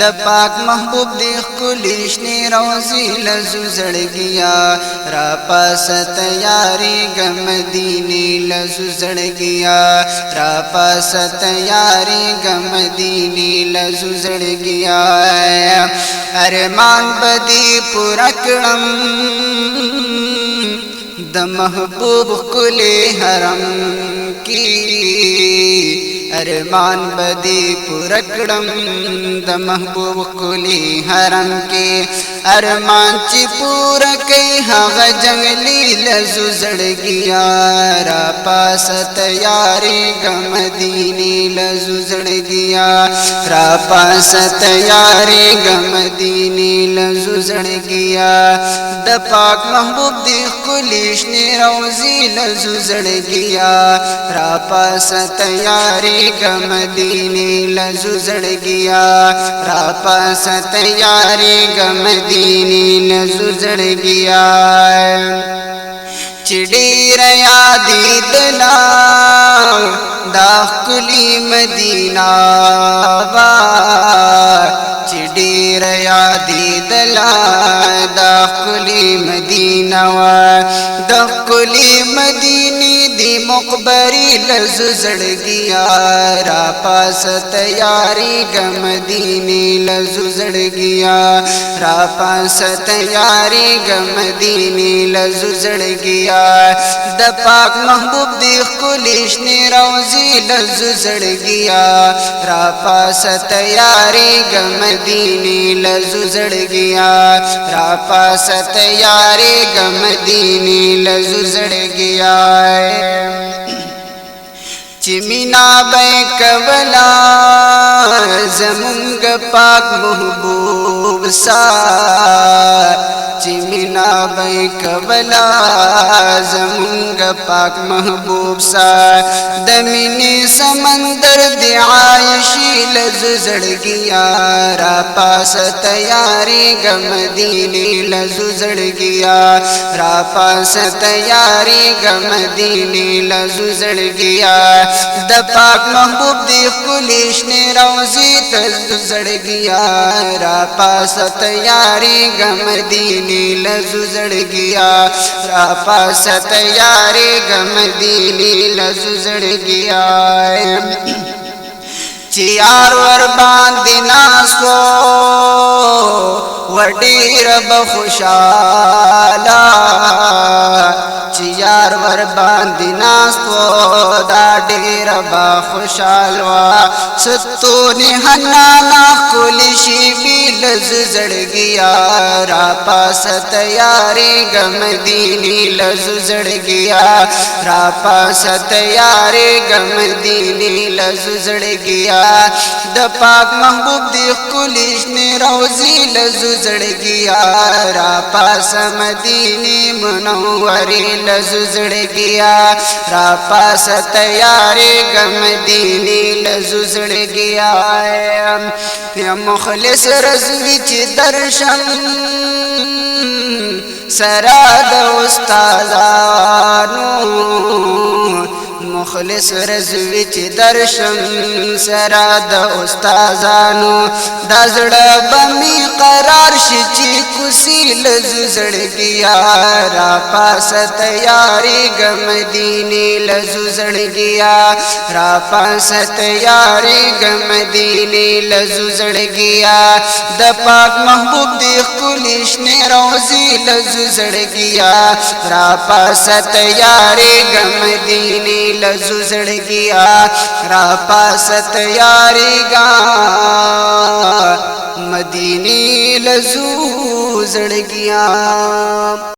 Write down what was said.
د پاک محبوب دی خلیشنی روزی لزو زړګیا را پاس تیاری ګم مدینه لزو زړګیا را پاس تیاری ګم مدینه لزو زړګیا ارمان بدی پورا کړم د محبوب کلی حرم کی ارمان بدی پورا کړم د محبوب کلی حرم کې ارمان چې پورا کوي هغه جنگلی لزو زړګیا را پاس تیاری ګم مدینه لزو زړګیا را پاس تیاری ګم مدینه لزو زړګیا د پاک محبوب دی خلیشنی روزی لزو زړګیا را پاس تیاری ګم مدینه لزو زړګیا را پاس تیاری ګم مدینه لزو زړګیا چډیر یادی دلا دا کلی مدینہ وا چډیر یادی دلا دا کلی مدینہ وا د کلی مدینی دی مقبری لزو زړګیا را پاس تیاری ګم مدینه لزو زړګیا را پاس تیاری ګم مدینه لزو زړګیا د پاک محبوب دی خلیشنی روزی لزو زړګیا را پاس تیاری ګم مدینه لزو زړګیا را پاس تیاری ګم مدینه لزو زړګیا چې مینا به کولا زمونږ پاک محبوب سا چې مینا به کولا زمونږ پاک محبوب سا د مینې سمندر دی عایشی لزو زړګیا را پاس تیاری ګم مدینه لزو زړګیا را پاس تیاری ګم مدینه لزو زړګیا د پاک محبوب دی خلیشنی روزی لزو زړګیا را پاس تیاری ګم مدینه لزو زړګیا را پاس تیاری ګم مدینه لزو زړګیا چې یار ور باندې ناسو وډیر بخوشالا چې یار ور باندې ناسو دا ډیر بخوشالوا ستونه حنانا کول شي بیل زړګیا را پاس تیاری ګم مدینه لزو زړګیا را پاس تیاری ګم مدینه لزو زړګیا د پاک محبوب دی خلیشنی روزی لزو زړګیا را پاس مدینه منوره لزو زړګیا را پاس تیاری ګم مدینه لزو زړګیا یا مخلص رضوی چې درشم سرا د استادانو مخلص رضوی چې درشم سرا د استادانو دا زړه بمی قرار شي چې کوسی لزو زړګیا را پاس تیاری ګم مدینه لزو زړګیا را پاس تیاری ګم مدینه لزو زړګیا د پاک محبوب دی خلیشنی روزی لزو زړګیا را پاس تیاری ګم مدینه لزو زړګیا را پاس تیاری ګا مدینه لزو زړګیا